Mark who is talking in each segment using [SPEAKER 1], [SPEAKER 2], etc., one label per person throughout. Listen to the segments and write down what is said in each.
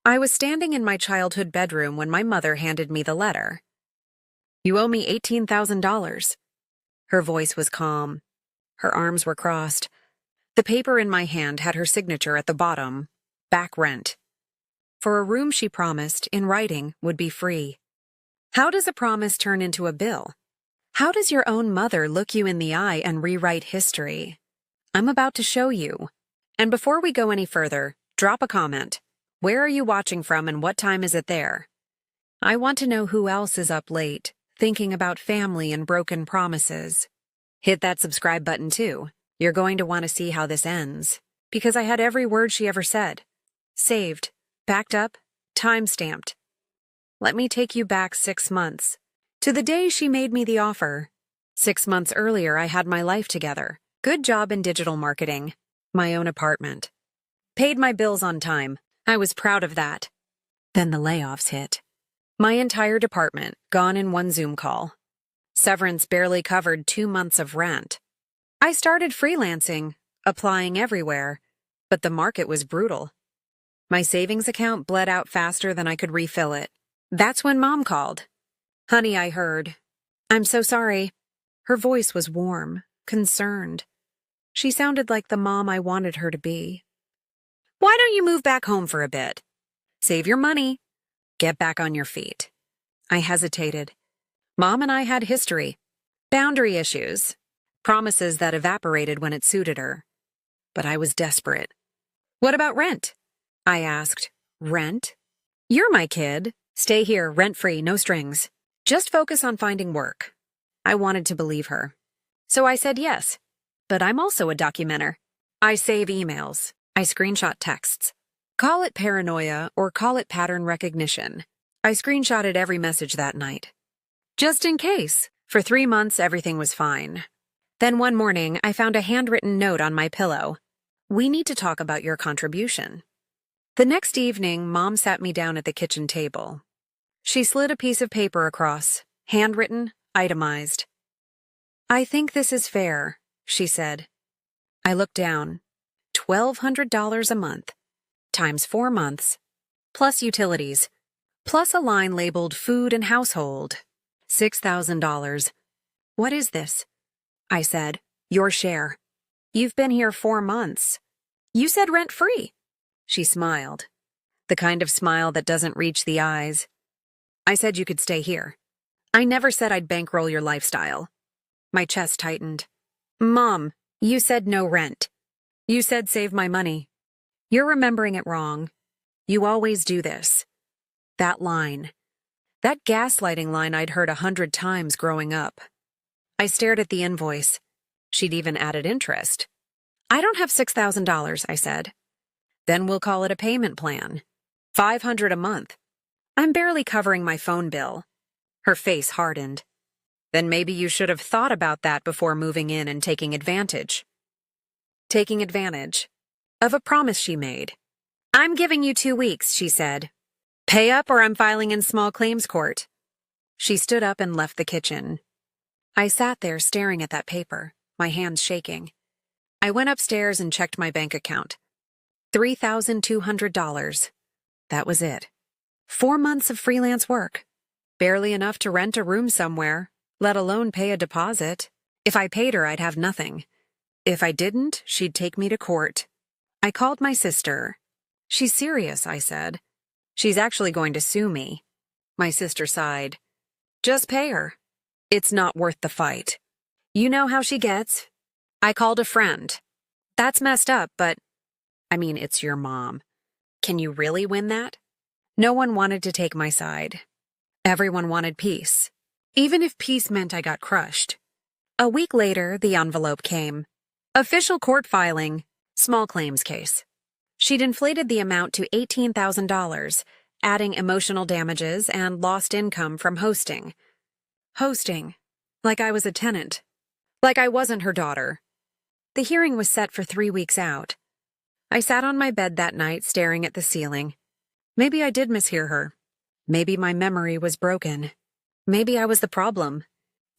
[SPEAKER 1] I was standing in my childhood bedroom when my mother handed me the letter. "You owe me $18,000. Her voice was calm. Her arms were crossed. The paper in my hand had her signature at the bottom, back rent. For a room she promised, in writing, would be free. How does a promise turn into a bill? How does your own mother look you in the eye and rewrite history? I'm about to show you. And before we go any further, drop a comment. Where are you watching from and what time is it there? I want to know who else is up late, thinking about family and broken promises. Hit that subscribe button too. You're going to want to see how this ends. Because I had every word she ever said. Saved, backed up, time-stamped. Let me take you back 6 months. To the day she made me the offer. 6 months earlier, I had my life together. Good job in digital marketing. My own apartment. Paid my bills on time. I was proud of that. Then the layoffs hit. My entire department, gone in one Zoom call. Severance barely covered 2 months of rent. I started freelancing, applying everywhere, but the market was brutal. My savings account bled out faster than I could refill it. That's when Mom called. "Honey," I heard. "I'm so sorry." Her voice was warm, concerned. She sounded like the mom I wanted her to be. "Why don't you move back home for a bit? Save your money. Get back on your feet." I hesitated. Mom and I had history. Boundary issues. Promises that evaporated when it suited her. But I was desperate. "What about rent?" I asked. "Rent? You're my kid. Stay here, rent-free, no strings. Just focus on finding work." I wanted to believe her. So I said yes. But I'm also a documenter. I save emails. I screenshot texts. Call it paranoia or call it pattern recognition. I screenshotted every message that night. Just in case. For 3 months, everything was fine. Then one morning, I found a handwritten note on my pillow. "We need to talk about your contribution." The next evening, Mom sat me down at the kitchen table. She slid a piece of paper across, handwritten, itemized. "I think this is fair," she said. I looked down. $1,200 a month, times 4 months, plus utilities, plus a line labeled food and household. $6,000. "What is this?" I said. "Your share. You've been here 4 months. You said rent-free." She smiled. The kind of smile that doesn't reach the eyes. "I said you could stay here. I never said I'd bankroll your lifestyle." My chest tightened. "Mom, you said no rent. You said save my money. You're remembering it wrong. You always do this." That line. That gaslighting line I'd heard 100 times growing up. I stared at the invoice. She'd even added interest. "I don't have $6,000, I said. "Then we'll call it a payment plan. $500 a month. I'm barely covering my phone bill." Her face hardened. "Then maybe you should have thought about that before moving in and taking advantage." Taking advantage of a promise she made. "I'm giving you 2 weeks, she said. "Pay up or I'm filing in small claims court." She stood up and left the kitchen. I sat there staring at that paper, my hands shaking. I went upstairs and checked my bank account. $3,200. That was it. 4 months of freelance work. Barely enough to rent a room somewhere, let alone pay a deposit. If I paid her, I'd have nothing. If I didn't, she'd take me to court. I called my sister. "She's serious," I said. "She's actually going to sue me." My sister sighed. "Just pay her. It's not worth the fight. You know how she gets." I called a friend. "That's messed up, but it's your mom. Can you really win that?" No one wanted to take my side. Everyone wanted peace, even if peace meant I got crushed. A week later, the envelope came. Official court filing, small claims case. She'd inflated the amount to $18,000, adding emotional damages and lost income from hosting. Hosting. Like I was a tenant. Like I wasn't her daughter. The hearing was set for 3 weeks out. I sat on my bed that night staring at the ceiling. Maybe I did mishear her. Maybe my memory was broken. Maybe I was the problem.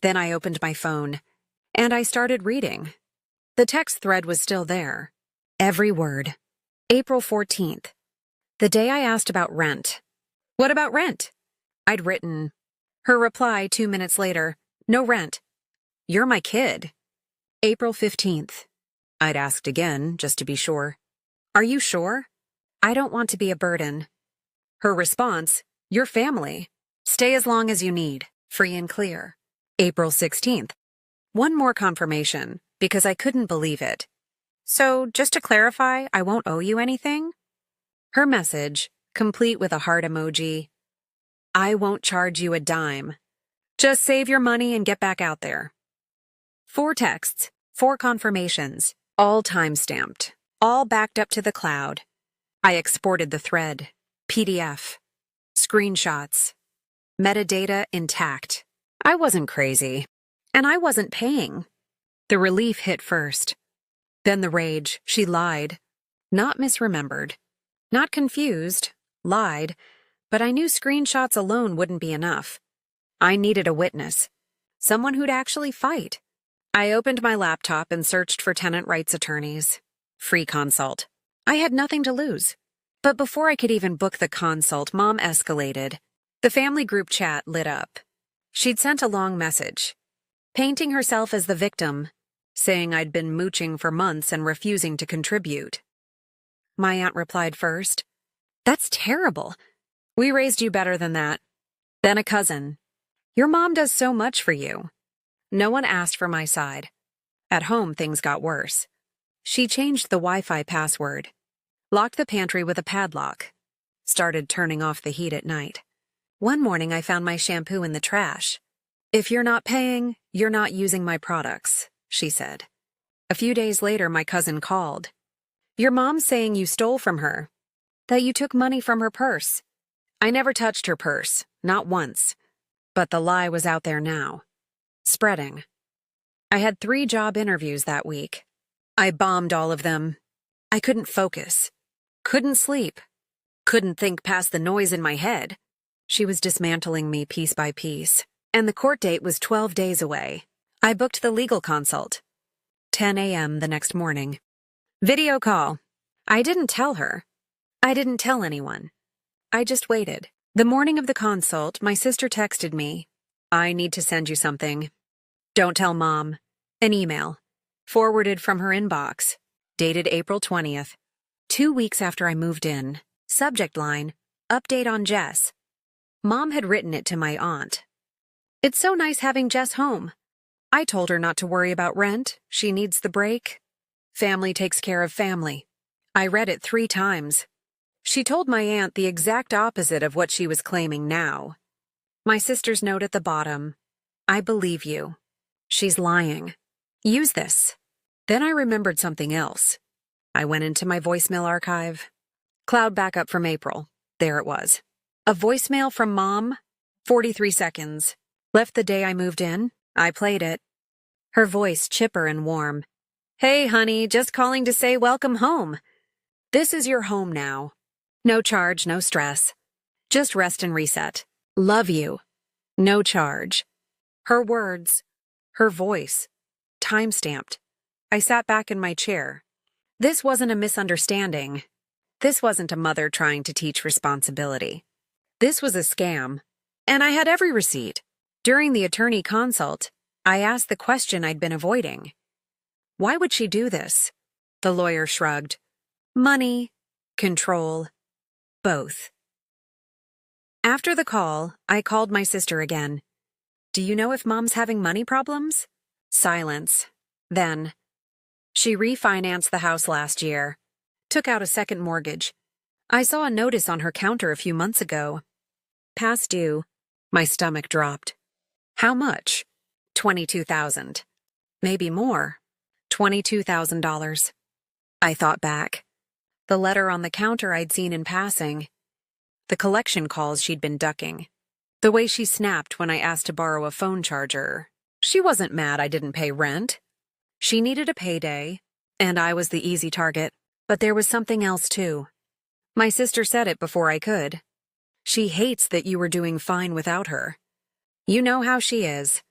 [SPEAKER 1] Then I opened my phone, and I started reading. The text thread was still there. Every word. April 14th. The day I asked about rent. What about rent? I'd written. Her reply 2 minutes later, no rent. You're my kid. April 15th. I'd asked again, just to be sure. Are you sure? I don't want to be a burden. Her response, your family. Stay as long as you need, free and clear. April 16th. One more confirmation, because I couldn't believe it. So, just to clarify, I won't owe you anything? Her message, complete with a heart emoji. I won't charge you a dime. Just save your money and get back out there. 4 texts, 4 confirmations, all time-stamped, all backed up to the cloud. I exported the thread, PDF, screenshots, metadata intact. I wasn't crazy, and I wasn't paying. The relief hit first. Then the rage. She lied. Not misremembered. Not confused. Lied. But I knew screenshots alone wouldn't be enough. I needed a witness. Someone who'd actually fight. I opened my laptop and searched for tenant rights attorneys. Free consult. I had nothing to lose. But before I could even book the consult, Mom escalated. The family group chat lit up. She'd sent a long message, painting herself as the victim, saying I'd been mooching for months and refusing to contribute. My aunt replied first, That's terrible. We raised you better than that. Then a cousin. Your mom does so much for you. No one asked for my side. At home, things got worse. She changed the Wi-Fi password, locked the pantry with a padlock, started turning off the heat at night. One morning, I found my shampoo in the trash. If you're not paying, you're not using my products, she said. A few days later, my cousin called. Your mom's saying you stole from her, that you took money from her purse. I never touched her purse, not once. But the lie was out there now, spreading. I had 3 job interviews that week. I bombed all of them. I couldn't focus, couldn't sleep, couldn't think past the noise in my head. She was dismantling me piece by piece, and the court date was 12 days away. I booked the legal consult. 10 a.m. the next morning. Video call. I didn't tell her. I didn't tell anyone. I just waited. The morning of the consult, my sister texted me. I need to send you something. Don't tell Mom. An email. Forwarded from her inbox. Dated April 20th. 2 weeks after I moved in. Subject line, update on Jess. Mom had written it to my aunt. It's so nice having Jess home. I told her not to worry about rent. She needs the break. Family takes care of family. I read it 3 times. She told my aunt the exact opposite of what she was claiming now. My sister's note at the bottom. I believe you. She's lying. Use this. Then I remembered something else. I went into my voicemail archive. Cloud backup from April. There it was. A voicemail from Mom. 43 seconds. Left the day I moved in. I played it. Her voice chipper and warm. Hey, honey, just calling to say welcome home. This is your home now. No charge, no stress. Just rest and reset. Love you. No charge. Her words. Her voice. Time-stamped. I sat back in my chair. This wasn't a misunderstanding. This wasn't a mother trying to teach responsibility. This was a scam. And I had every receipt. During the attorney consult, I asked the question I'd been avoiding. Why would she do this? The lawyer shrugged. Money. Control. Both. After the call, I called my sister again. Do you know if Mom's having money problems? Silence. Then, she refinanced the house last year. Took out a second mortgage. I saw a notice on her counter a few months ago. Past due. My stomach dropped. How much? $22,000. Maybe more. $22,000. I thought back. The letter on the counter I'd seen in passing. The collection calls she'd been ducking. The way she snapped when I asked to borrow a phone charger. She wasn't mad I didn't pay rent. She needed a payday, and I was the easy target. But there was something else, too. My sister said it before I could. She hates that you were doing fine without her. You know how she is.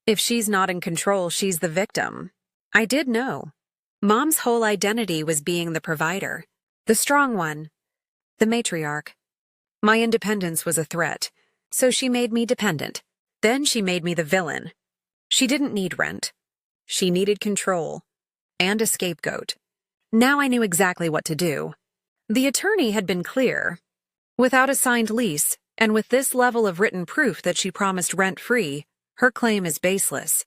[SPEAKER 1] If she's not in control, she's the victim. I did know. Mom's whole identity was being the provider. The strong one. the matriarch. My independence was a threat, so she made me dependent. Then she made me the villain. She didn't need rent. She needed control and a scapegoat. Now I knew exactly what to do. The attorney had been clear. Without a signed lease, and with this level of written proof that she promised rent-free, her claim is baseless.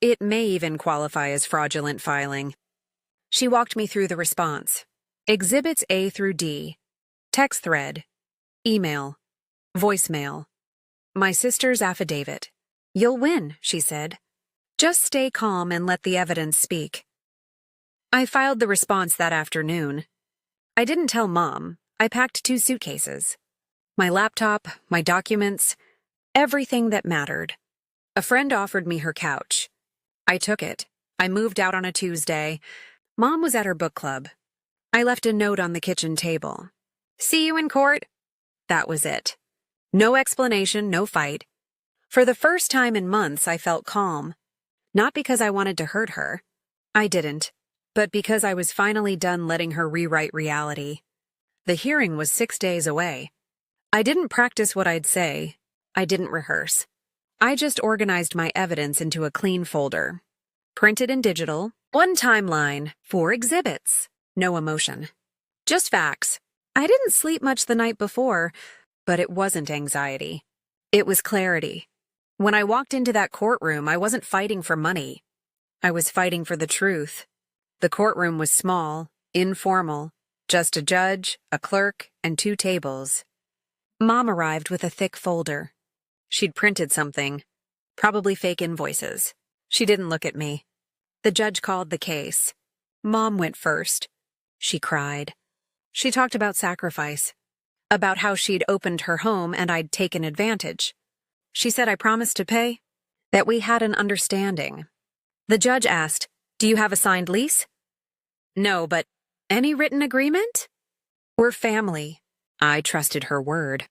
[SPEAKER 1] It may even qualify as fraudulent filing. She walked me through the response. Exhibits A through D. Text thread. Email. Voicemail. My sister's affidavit. You'll win, she said. Just stay calm and let the evidence speak. I filed the response that afternoon. I didn't tell Mom. I packed 2 suitcases. My laptop, my documents, everything that mattered. A friend offered me her couch. I took it. I moved out on a Tuesday. Mom was at her book club. I left a note on the kitchen table. See you in court. That was it. No explanation, no fight. For the first time in months, I felt calm. Not because I wanted to hurt her. I didn't. But because I was finally done letting her rewrite reality. The hearing was 6 days away. I didn't practice what I'd say. I didn't rehearse. I just organized my evidence into a clean folder. Printed in digital, 1 timeline, 4 exhibits. No emotion. Just facts. I didn't sleep much the night before, but it wasn't anxiety. It was clarity. When I walked into that courtroom, I wasn't fighting for money. I was fighting for the truth. The courtroom was small, informal, just a judge, a clerk, and 2 tables. Mom arrived with a thick folder. She'd printed something, probably fake invoices. She didn't look at me. The judge called the case. Mom went first. She cried. She talked about sacrifice, about how she'd opened her home and I'd taken advantage. She said I promised to pay, that we had an understanding. The judge asked, "Do you have a signed lease?" No, but any written agreement? We're family. I trusted her word.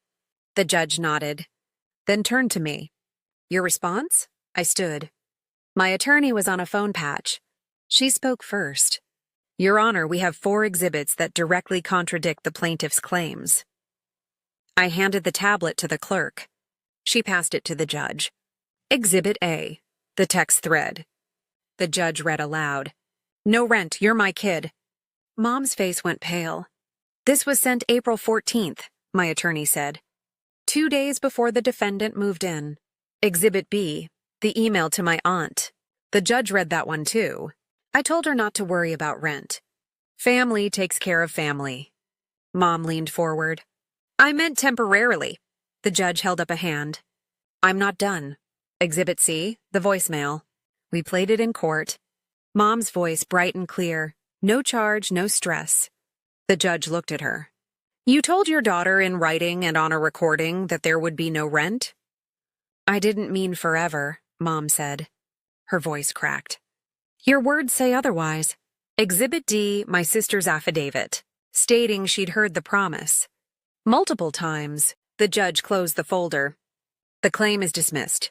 [SPEAKER 1] The judge nodded, then turned to me. Your response? I stood. My attorney was on a phone patch. She spoke first. Your Honor, we have 4 exhibits that directly contradict the plaintiff's claims. I handed the tablet to the clerk. She passed it to the judge. Exhibit A, the text thread. The judge read aloud. No rent, you're my kid. Mom's face went pale. This was sent April 14th, my attorney said. 2 days before the defendant moved in. Exhibit B, the email to my aunt. The judge read that one too. I told her not to worry about rent. Family takes care of family. Mom leaned forward. I meant temporarily. The judge held up a hand. I'm not done. Exhibit C, the voicemail. We played it in court. Mom's voice bright and clear. No charge, no stress. The judge looked at her. You told your daughter in writing and on a recording that there would be no rent? I didn't mean forever, Mom said. Her voice cracked. Your words say otherwise. Exhibit D, my sister's affidavit, stating she'd heard the promise. Multiple times, the judge closed the folder. The claim is dismissed.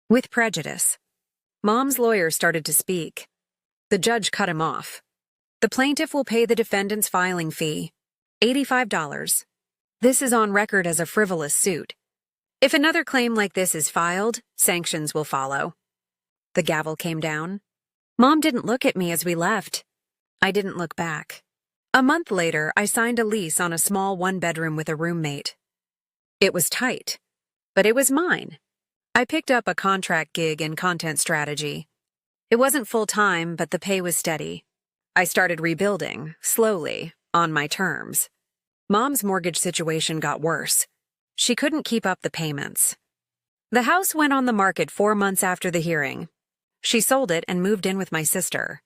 [SPEAKER 1] With prejudice. Mom's lawyer started to speak. The judge cut him off. The plaintiff will pay the defendant's filing fee, $85. This is on record as a frivolous suit. If another claim like this is filed, sanctions will follow. The gavel came down. Mom didn't look at me as we left. I didn't look back. A month later, I signed a lease on a small 1-bedroom with a roommate. It was tight, but it was mine. I picked up a contract gig in content strategy. It wasn't full-time, but the pay was steady. I started rebuilding, slowly, on my terms. Mom's mortgage situation got worse. She couldn't keep up the payments. The house went on the market 4 months after the hearing. She sold it and moved in with my sister.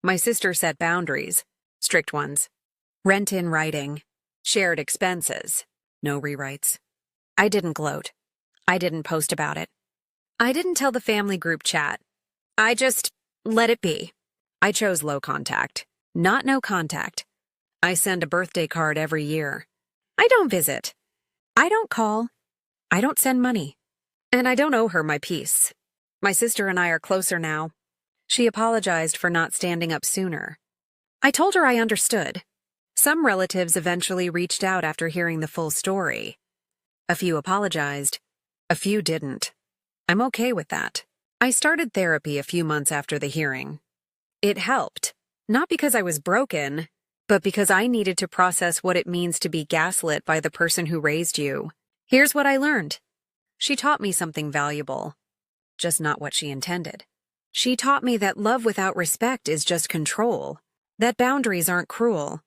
[SPEAKER 1] My sister set boundaries, strict ones. Rent in writing, shared expenses, no rewrites. I didn't gloat. I didn't post about it. I didn't tell the family group chat. I just let it be. I chose low contact, not no contact. I send a birthday card every year. I don't visit. I don't call. I don't send money. And I don't owe her my peace. My sister and I are closer now. She apologized for not standing up sooner. I told her I understood. Some relatives eventually reached out after hearing the full story. A few apologized. A few didn't. I'm okay with that. I started therapy a few months after the hearing. It helped, not because I was broken, but because I needed to process what it means to be gaslit by the person who raised you. Here's what I learned. She taught me something valuable, just not what she intended. She taught me that love without respect is just control, that boundaries aren't cruel,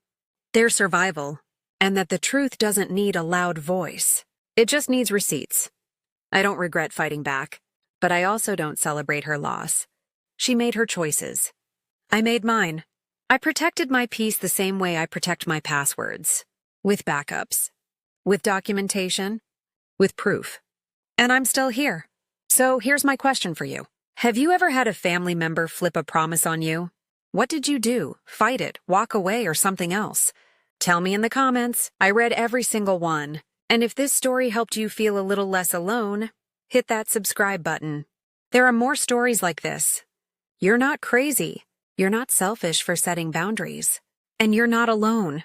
[SPEAKER 1] they're survival, and that the truth doesn't need a loud voice. It just needs receipts. I don't regret fighting back, but I also don't celebrate her loss. She made her choices. I made mine. I protected my peace the same way I protect my passwords. With backups. With documentation. With proof. And I'm still here. So here's my question for you. Have you ever had a family member flip a promise on you? What did you do? Fight it, walk away, or something else? Tell me in the comments. I read every single one. And if this story helped you feel a little less alone, hit that subscribe button. There are more stories like this. You're not crazy. You're not selfish for setting boundaries. And you're not alone.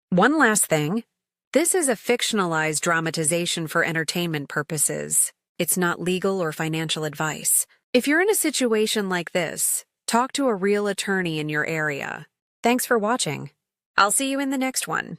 [SPEAKER 1] One last thing. This is a fictionalized dramatization for entertainment purposes. It's not legal or financial advice. If you're in a situation like this, talk to a real attorney in your area. Thanks for watching. I'll see you in the next one.